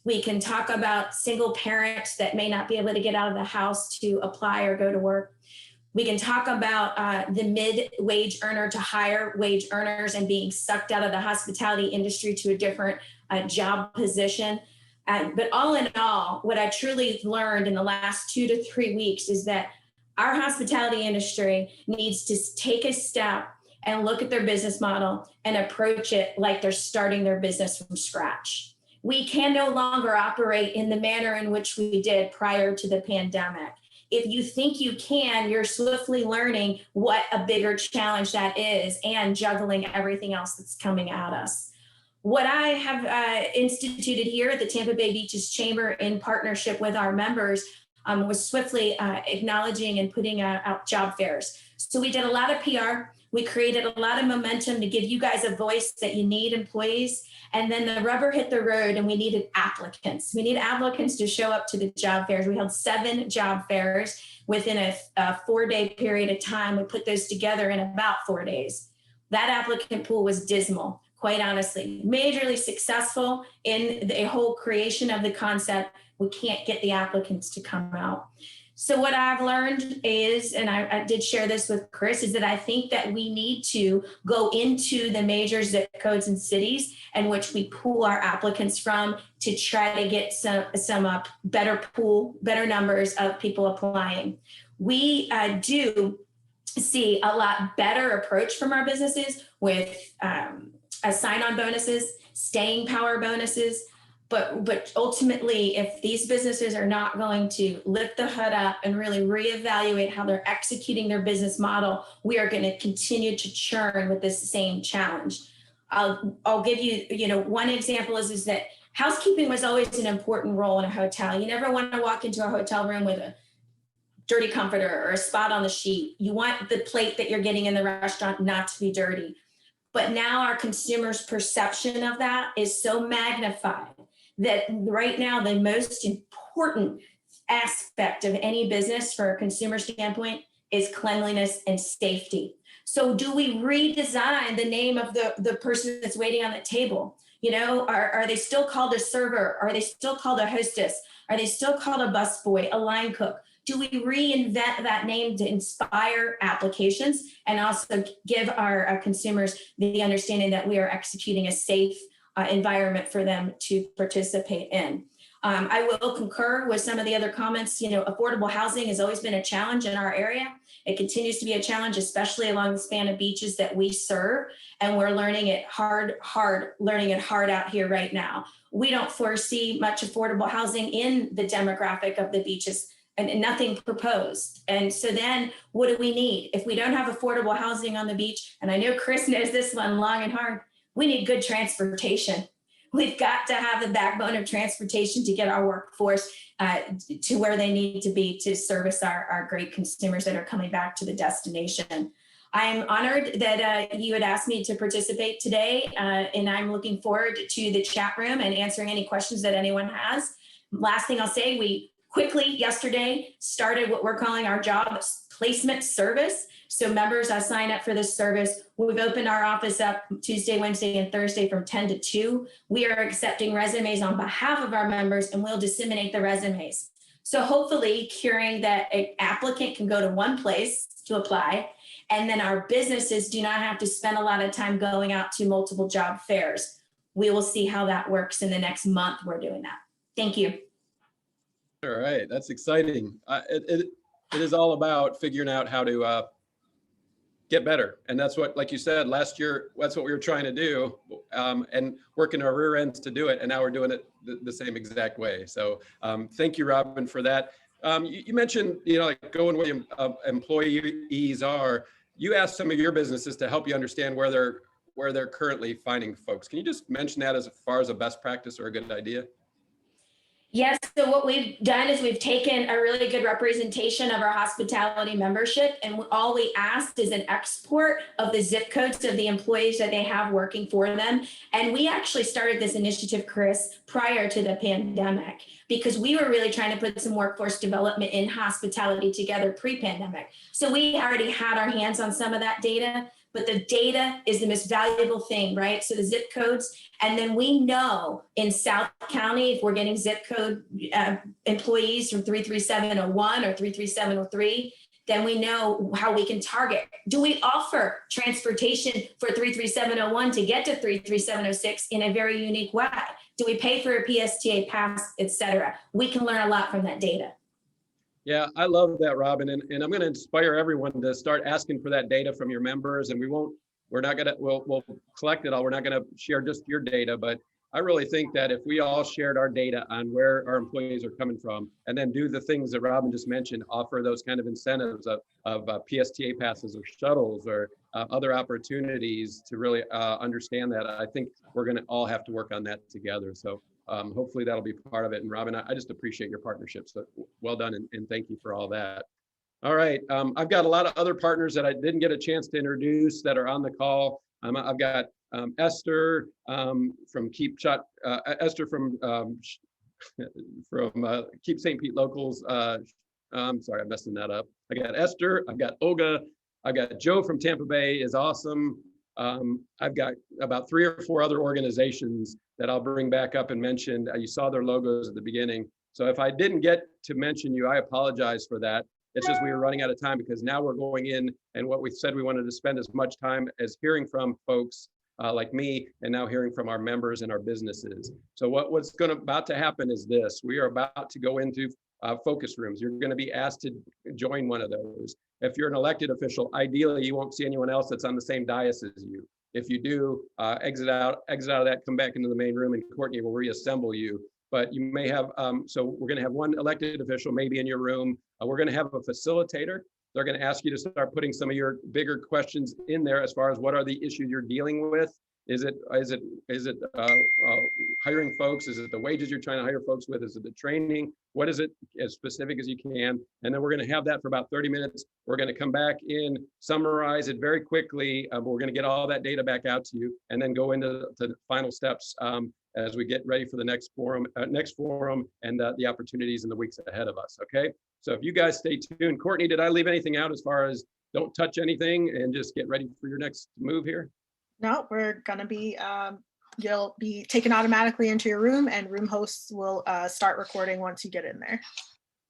We can talk about single parents that may not be able to get out of the house to apply or go to work. We can talk about the mid-wage earner to higher wage earners and being sucked out of the hospitality industry to a different job position. But all in all, what I truly learned in the last 2 to 3 weeks is that our hospitality industry needs to take a step and look at their business model and approach it like they're starting their business from scratch. We can no longer operate in the manner in which we did prior to the pandemic. If you think you can, you're swiftly learning what a bigger challenge that is and juggling everything else that's coming at us. What I have instituted here at the Tampa Bay Beaches Chamber in partnership with our members was swiftly acknowledging and putting out job fairs. So we did a lot of PR. We created a lot of momentum to give you guys a voice that you need, employees. And then the rubber hit the road and we needed applicants. We need applicants to show up to the job fairs. We held 7 job fairs within a 4-day period of time. We put those together in about 4 days. That applicant pool was dismal. Quite honestly, majorly successful in the whole creation of the concept. We can't get the applicants to come out. So what I've learned is, and I did share this with Chris, is that I think that we need to go into the major zip codes and cities in which we pool our applicants from to try to get some better numbers of people applying. We do see a lot better approach from our businesses with sign-on bonuses, staying power bonuses. But ultimately, if these businesses are not going to lift the hood up and really reevaluate how they're executing their business model, we are going to continue to churn with this same challenge. I'll give you, one example is that housekeeping was always an important role in a hotel. You never want to walk into a hotel room with a dirty comforter or a spot on the sheet. You want the plate that you're getting in the restaurant not to be dirty. But now our consumers' perception of that is so magnified that right now the most important aspect of any business for a consumer standpoint is cleanliness and safety. So do we redesign the name of the person that's waiting on the table? You know, are they still called a server? Are they still called a hostess? Are they still called a busboy, a line cook? Do we reinvent that name to inspire applications and also give our consumers the understanding that we are executing a safe environment for them to participate in? I will concur with some of the other comments. You know, affordable housing has always been a challenge in our area. It continues to be a challenge, especially along the span of beaches that we serve. And we're learning it hard out here right now. We don't foresee much affordable housing in the demographic of the beaches, and nothing proposed. And so then what do we need? If we don't have affordable housing on the beach, and I know Chris knows this one long and hard, we need good transportation. We've got to have the backbone of transportation to get our workforce to where they need to be to service our great consumers that are coming back to the destination. I'm honored that you had asked me to participate today, and I'm looking forward to the chat room and answering any questions that anyone has. Last thing I'll say, we quickly yesterday started what we're calling our job placement service. So members sign up for this service. We've opened our office up Tuesday, Wednesday, and Thursday from 10 to 2. We are accepting resumes on behalf of our members, and we'll disseminate the resumes. So hopefully curing that an applicant can go to one place to apply, and then our businesses do not have to spend a lot of time going out to multiple job fairs. We will see how that works in the next month. We're doing that. Thank you. All right, that's exciting. It is all about figuring out how to get better. And that's what, like you said, last year, that's what we were trying to do, and working our rear ends to do it. And now we're doing it the same exact way. So thank you, Robin, for that. You mentioned, you know, like going where employees are. You asked some of your businesses to help you understand where they're currently finding folks. Can you just mention that as far as a best practice or a good idea? Yes, so what we've done is we've taken a really good representation of our hospitality membership, and all we asked is an export of the zip codes of the employees that they have working for them. And we actually started this initiative, Chris, prior to the pandemic, because we were really trying to put some workforce development in hospitality together pre-pandemic. So we already had our hands on some of that data, but the data is the most valuable thing, right? So the zip codes, and then we know in South County, if we're getting zip code employees from 33701 or 33703, then we know how we can target. Do we offer transportation for 33701 to get to 33706 in a very unique way? Do we pay for a PSTA pass, et cetera? We can learn a lot from that data. Yeah, I love that, Robin. And I'm going to inspire everyone to start asking for that data from your members. And we'll collect it all. We're not going to share just your data, but I really think that if we all shared our data on where our employees are coming from, and then do the things that Robin just mentioned, offer those kind of incentives of PSTA passes or shuttles or other opportunities to really understand that, I think we're going to all have to work on that together. So hopefully that'll be part of it. And Robin, I just appreciate your partnership. So well done, and thank you for all that. All right, I've got a lot of other partners that I didn't get a chance to introduce that are on the call. I've got Esther from Esther from Keep St. Pete Locals. I'm sorry, I'm messing that up. I got Esther, I've got Olga, I've got Joe from Tampa Bay is awesome. I've got about 3 or 4 other organizations that I'll bring back up and mention. You saw their logos at the beginning. So if I didn't get to mention you, I apologize for that. It's just we were running out of time, because now we're going in, and what we said we wanted to spend as much time as hearing from folks like me, and now hearing from our members and our businesses. So what's about to happen is this: we are about to go into focus rooms. You're going to be asked to join one of those. If you're an elected official, ideally you won't see anyone else that's on the same dais as you. If you do, exit out of that, come back into the main room, and Courtney will reassemble you. But you may have, so we're going to have one elected official maybe in your room. We're going to have a facilitator. They're going to ask you to start putting some of your bigger questions in there as far as what are the issues you're dealing with. Is it hiring folks? Is it the wages you're trying to hire folks with? Is it the training? What is it, as specific as you can? And then we're going to have that for about 30 minutes. We're going to come back in, summarize it very quickly. We're going to get all that data back out to you, and then go into the final steps. as we get ready for the next forum and the opportunities in the weeks ahead of us. Okay, so if you guys stay tuned. Courtney, did I leave anything out as far as don't touch anything and just get ready for your next move here? No, we're gonna be, you'll be taken automatically into your room, and room hosts will start recording once you get in there.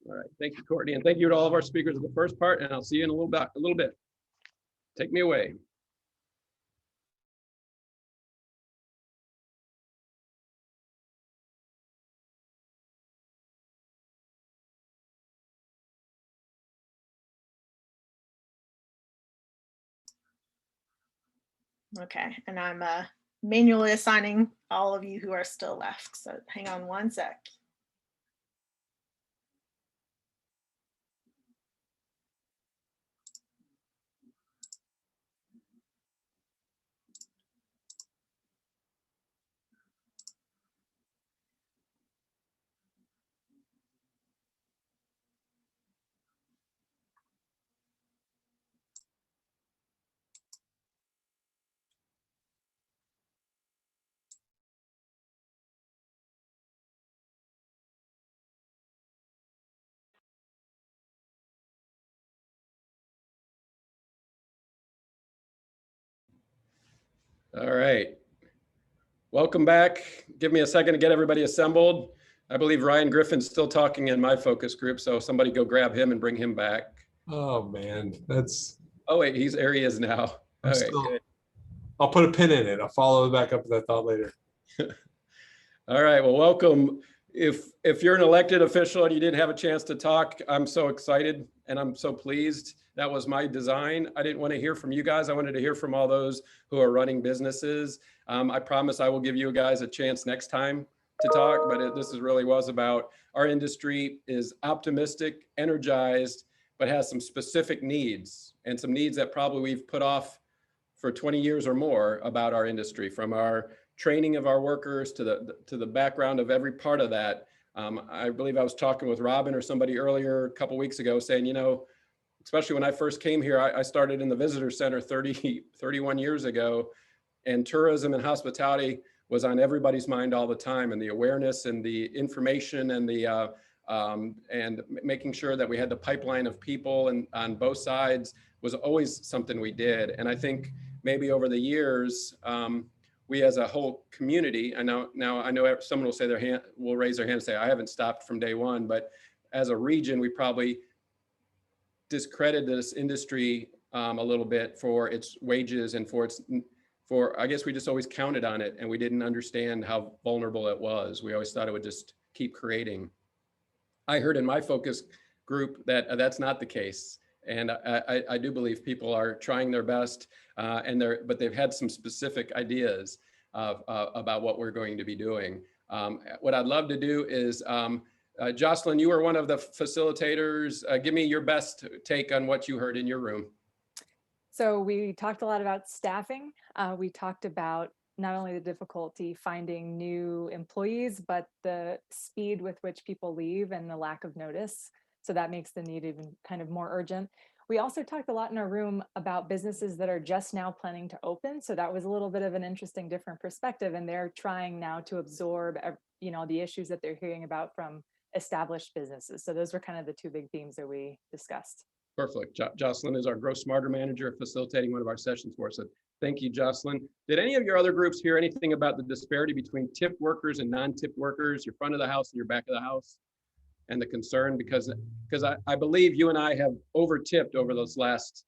All right, thank you, Courtney, and thank you to all of our speakers of the first part, and I'll see you in a little bit. Take me away. Okay, and I'm manually assigning all of you who are still left. So hang on one sec. All right. Welcome back. Give me a second to get everybody assembled. I believe Ryan Griffin's still talking in my focus group, so somebody go grab him and bring him back. Oh man, that's. Oh wait, there he is now. Okay, good. I'll put a pin in it. I'll follow back up with that thought later. All right, well, welcome. If you're an elected official and you didn't have a chance to talk, I'm so excited and I'm so pleased. That was my design. I didn't want to hear from you guys. I wanted to hear from all those who are running businesses. I promise I will give you guys a chance next time to talk, but this really was about our industry is optimistic, energized, but has some specific needs and some needs that probably we've put off for 20 years or more about our industry, from our training of our workers to the background of every part of that. I believe I was talking with Robin or somebody earlier a couple weeks ago saying, you know, especially when I first came here, I started in the visitor center 31 years ago, and tourism and hospitality was on everybody's mind all the time, and the awareness and the information and the and making sure that we had the pipeline of people and on both sides was always something we did. And I think maybe over the years, we as a whole community, I know someone will say will raise their hand and say, I haven't stopped from day one, but as a region, we probably discredited this industry a little bit for its wages and I guess we just always counted on it and we didn't understand how vulnerable it was. We always thought it would just keep creating. I heard in my focus group that that's not the case. And I do believe people are trying their best, but they've had some specific ideas about what we're going to be doing. What I'd love to do is, Jocelyn, you were one of the facilitators. Give me your best take on what you heard in your room. So we talked a lot about staffing. We talked about not only the difficulty finding new employees, but the speed with which people leave and the lack of notice. So that makes the need even kind of more urgent. We also talked a lot in our room about businesses that are just now planning to open. So that was a little bit of an interesting, different perspective. And they're trying now to absorb, you know, the issues that they're hearing about from established businesses. So those were kind of the two big themes that we discussed. Perfect. Jocelyn is our Grow Smarter manager facilitating one of our sessions for us. So thank you, Jocelyn. Did any of your other groups hear anything about the disparity between tipped workers and non-tipped workers, your front of the house and your back of the house? And the concern, because I believe you and I have over tipped over this last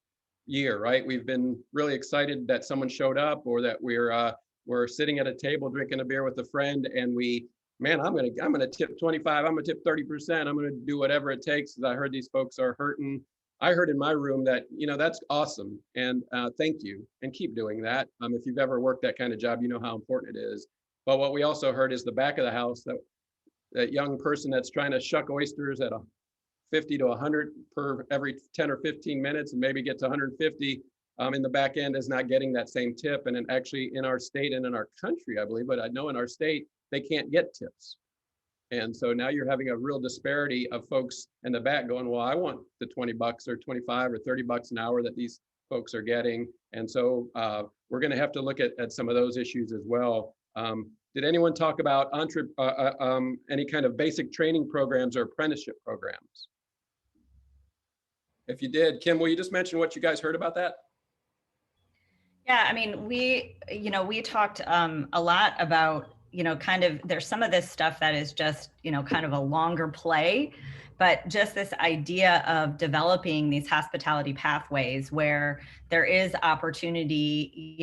year, right? We've been really excited that someone showed up, or that we're sitting at a table drinking a beer with a friend, and I'm gonna tip 25, I'm gonna tip 30%, I'm gonna do whatever it takes, because I heard these folks are hurting. I heard in my room that, you know, that's awesome, and thank you, and keep doing that. If you've ever worked that kind of job, you know how important it is. But what we also heard is the back of the house, that young person that's trying to shuck oysters at 50 to 100 per every 10 or 15 minutes and maybe get to 150 in the back end is not getting that same tip. And then actually in our state and in our country, I believe, but I know in our state, they can't get tips. And so now you're having a real disparity of folks in the back going, well, I want the 20 bucks or 25 or 30 bucks an hour that these folks are getting. And so we're going to have to look at some of those issues as well. Did anyone talk about any kind of basic training programs or apprenticeship programs? If you did, Kim, will you just mention what you guys heard about that? Yeah, I mean, we talked a lot about, kind of, there's some of this stuff that is just, kind of a longer play, but just this idea of developing these hospitality pathways where there is opportunity,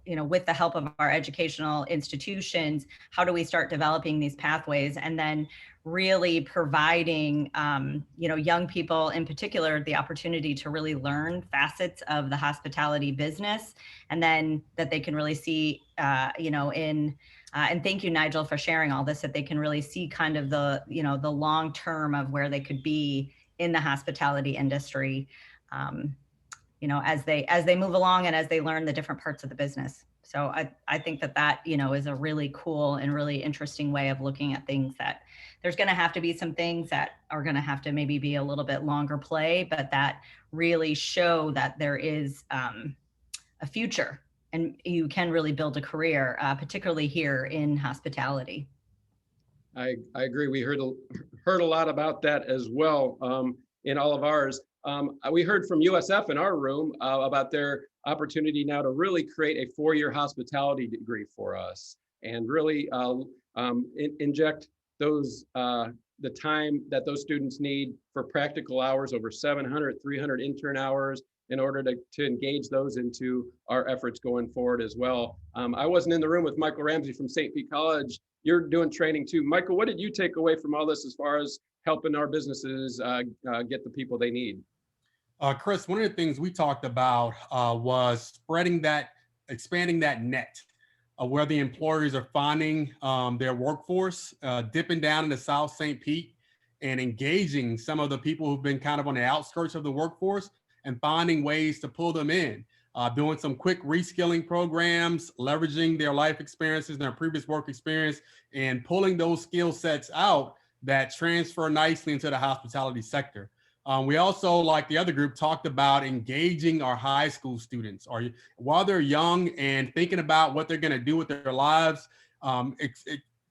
with the help of our educational institutions, how do we start developing these pathways and then really providing, young people in particular, the opportunity to really learn facets of the hospitality business, and then that they can really see, and thank you, Nigel, for sharing all this, that they can really see kind of the, the long term of where they could be in the hospitality industry, as they move along and as they learn the different parts of the business. So I think that, is a really cool and really interesting way of looking at things, that there's going to have to be some things that are going to have to maybe be a little bit longer play, but that really show that there is a future and you can really build a career, particularly here in hospitality. I agree. We heard a lot about that as well in all of ours. We heard from USF in our room about their opportunity now to really create a 4-year hospitality degree for us and really inject those the time that those students need for practical hours, over 700, 300 intern hours, in order to engage those into our efforts going forward as well. I wasn't in the room with Michael Ramsey from St. Pete College. You're doing training too. Michael, what did you take away from all this as far as helping our businesses get the people they need? Chris, one of the things we talked about was expanding that net where the employers are finding their workforce, dipping down into South St. Pete and engaging some of the people who've been kind of on the outskirts of the workforce and finding ways to pull them in, doing some quick reskilling programs, leveraging their life experiences and their previous work experience, and pulling those skill sets out that transfer nicely into the hospitality sector. We also, like the other group, talked about engaging our high school students while they're young and thinking about what they're going to do with their lives,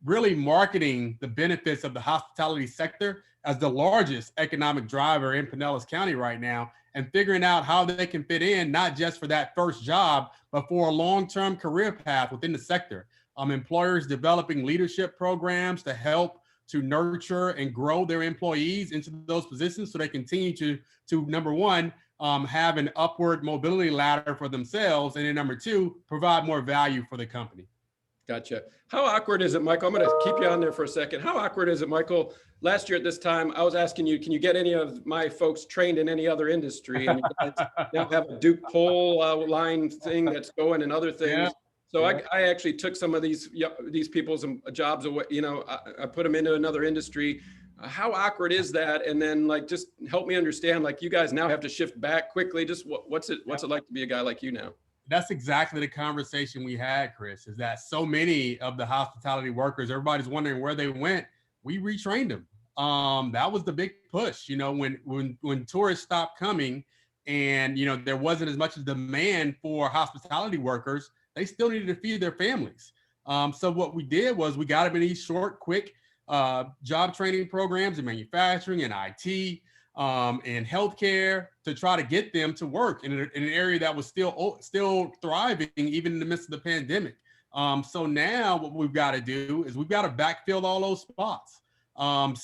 really marketing the benefits of the hospitality sector as the largest economic driver in Pinellas County right now, and figuring out how they can fit in, not just for that first job, but for a long-term career path within the sector. Employers developing leadership programs to help to nurture and grow their employees into those positions so they continue to number one, have an upward mobility ladder for themselves, and then number two, provide more value for the company. Gotcha. How awkward is it, Michael? I'm going to keep you on there for a second. How awkward is it, Michael? Last year at this time, I was asking you, can you get any of my folks trained in any other industry? And you guys now have a Duke pole line thing that's going and other things. Yeah. So yeah. I actually took some of these people's jobs away. I put them into another industry. How awkward is that? And then just help me understand, you guys now have to shift back quickly. Just what's it like to be a guy like you now? That's exactly the conversation we had, Chris, is that so many of the hospitality workers, everybody's wondering where they went. We retrained them. That was the big push, when tourists stopped coming and, there wasn't as much demand for hospitality workers, they still needed to feed their families. So what we did was we got them in these short, quick job training programs in manufacturing and IT, and healthcare, to try to get them to work in an area that was still thriving even in the midst of the pandemic. So now what we've got to do is we've got to backfill all those spots.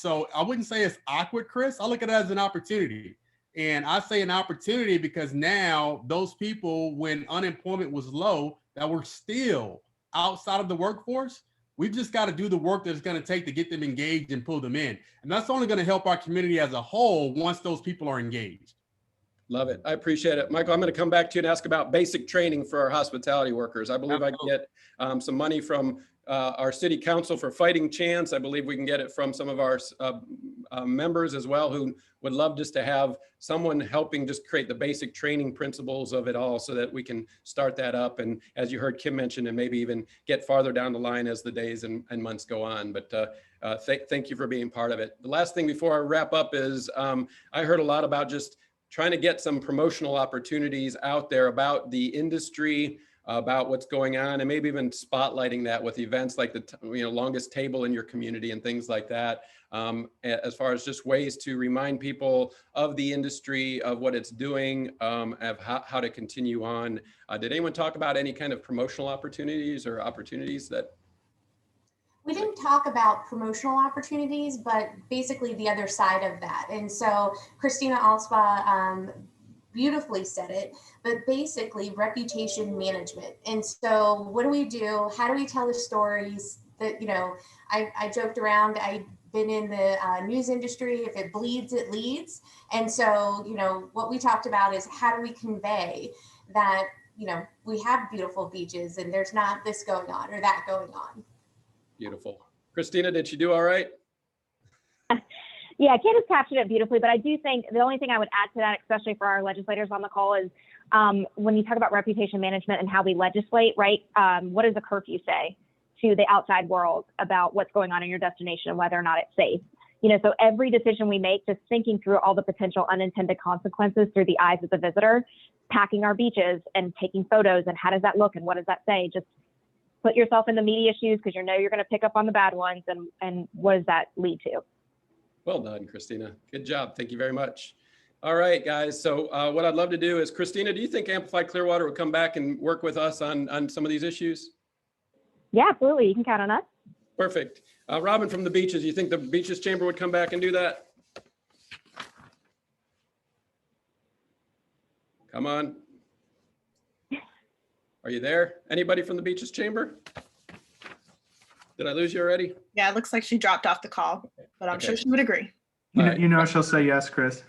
So I wouldn't say it's awkward, Chris. I look at it as an opportunity. And I say an opportunity because now those people, when unemployment was low, that were still outside of the workforce, we've just got to do the work that it's going to take to get them engaged and pull them in. And that's only going to help our community as a whole once those people are engaged. Love it. I appreciate it. Michael, I'm going to come back to you and ask about basic training for our hospitality workers. I believe Absolutely. I can get some money from our city council for Fighting Chance. I believe we can get it from some of our members as well, who would love just to have someone helping just create the basic training principles of it all so that we can start that up. And as you heard Kim mention, and maybe even get farther down the line as the days and months go on. But thank you for being part of it. The last thing before I wrap up is I heard a lot about just trying to get some promotional opportunities out there about the industry, about what's going on, and maybe even spotlighting that with events like the longest table in your community and things like that, as far as just ways to remind people of the industry, of what it's doing, of how to continue on. Did anyone talk about any kind of promotional opportunities or opportunities that? We didn't talk about promotional opportunities, but basically the other side of that. And so Christina Alspa beautifully said it, but basically reputation management. And so what do we do? How do we tell the stories that, I joked around, I've been in the news industry, if it bleeds, it leads. And so, what we talked about is how do we convey that, we have beautiful beaches and there's not this going on or that going on. Beautiful. Christina, did you do all right? Yeah, Candace captured it beautifully, but I do think the only thing I would add to that, especially for our legislators on the call, is when you talk about reputation management and how we legislate, right? What does the curfew say to the outside world about what's going on in your destination and whether or not it's safe? So every decision we make, just thinking through all the potential unintended consequences through the eyes of the visitor, packing our beaches and taking photos and how does that look and what does that say? Just put yourself in the media shoes because you're going to pick up on the bad ones and what does that lead to? Well done, Christina. Good job. Thank you very much. All right, guys. So what I'd love to do is, Christina, do you think Amplify Clearwater will come back and work with us on some of these issues? Yeah, absolutely. You can count on us. Perfect. Robin from the beaches, you think the Beaches Chamber would come back and do that? Come on. Are you there? Anybody from the Beaches Chamber? Did I lose you already? Yeah, it looks like she dropped off the call, but I'm sure she would agree. She'll say yes, Chris.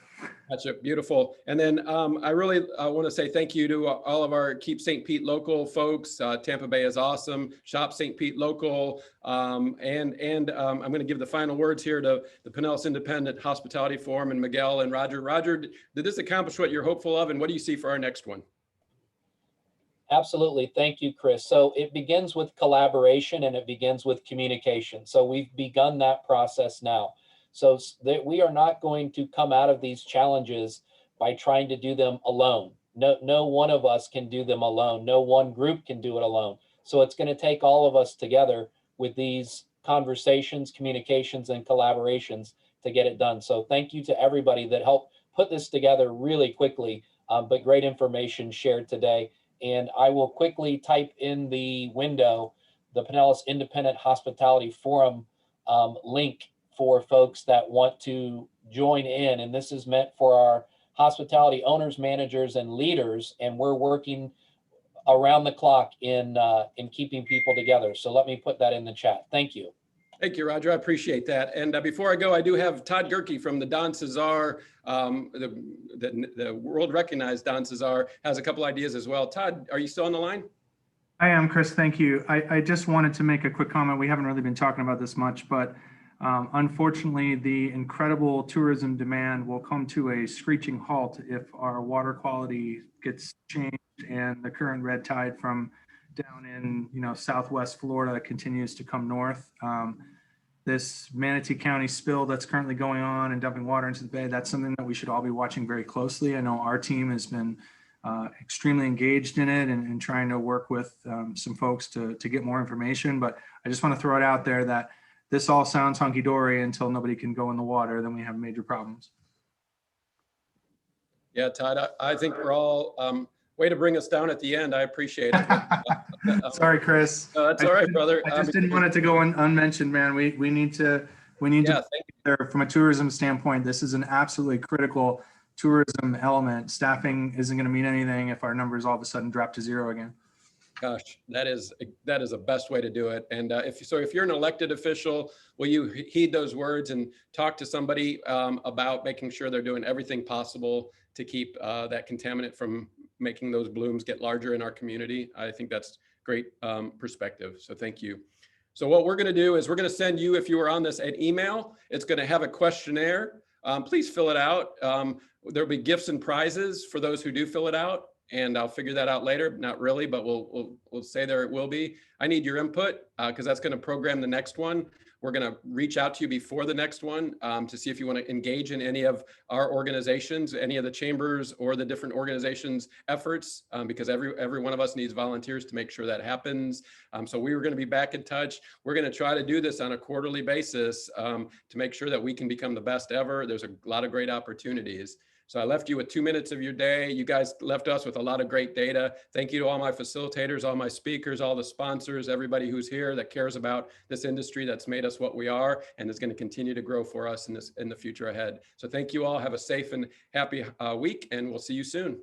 Gotcha. Beautiful. And then I really want to say thank you to all of our Keep St. Pete local folks. Tampa Bay is awesome. Shop St. Pete local. And I'm going to give the final words here to the Pinellas Independent Hospitality Forum and Miguel and Roger. Roger, did this accomplish what you're hopeful of? And what do you see for our next one? Absolutely. Thank you, Chris. So it begins with collaboration and it begins with communication. So we've begun that process now. So that we are not going to come out of these challenges by trying to do them alone. No one of us can do them alone. No one group can do it alone. So it's going to take all of us together with these conversations, communications, and collaborations to get it done. So thank you to everybody that helped put this together really quickly, but great information shared today. And I will quickly type in the window the Pinellas Independent Hospitality Forum link for folks that want to join in. And this is meant for our hospitality owners, managers, and leaders. And we're working around the clock in keeping people together. So let me put that in the chat. Thank you. Thank you, Roger. I appreciate that. And before I go, I do have Todd Gerke from the Don Cesar, the world recognized Don Cesar, has a couple ideas as well. Todd, are you still on the line? I am, Chris. Thank you. I just wanted to make a quick comment. We haven't really been talking about this much, but unfortunately, the incredible tourism demand will come to a screeching halt if our water quality gets changed and the current red tide from down in Southwest Florida continues to come north. This Manatee County spill that's currently going on and dumping water into the bay, that's something that we should all be watching very closely. I know our team has been extremely engaged in it and trying to work with some folks to get more information. But I just want to throw it out there that this all sounds hunky-dory until nobody can go in the water, then we have major problems. Yeah, Todd, I think we're all, way to bring us down at the end. I appreciate it. Sorry, Chris. That's all right, brother. I just didn't want it to go unmentioned, man. We need to from a tourism standpoint, this is an absolutely critical tourism element. Staffing isn't going to mean anything if our numbers all of a sudden drop to zero again. Gosh, that is the best way to do it. And if you're an elected official, will you heed those words and talk to somebody about making sure they're doing everything possible to keep that contaminant from making those blooms get larger in our community? I think that's great perspective. So thank you. So what we're going to do is we're going to send you, if you are on this, an email. It's going to have a questionnaire. Please fill it out. There'll be gifts and prizes for those who do fill it out. and I'll figure that out later. Not really, but we'll say there it will be. I need your input because that's going to program the next one. We're going to reach out to you before the next one to see if you want to engage in any of our organizations, any of the chambers or the different organizations' efforts, because every one of us needs volunteers to make sure that happens. So we were going to be back in touch. We're going to try to do this on a quarterly basis to make sure that we can become the best ever. There's a lot of great opportunities. So I left you with 2 minutes of your day. You guys left us with a lot of great data. Thank you to all my facilitators, all my speakers, all the sponsors, everybody who's here that cares about this industry that's made us what we are and is going to continue to grow for us in the future ahead. So thank you all. Have a safe and happy week, and we'll see you soon.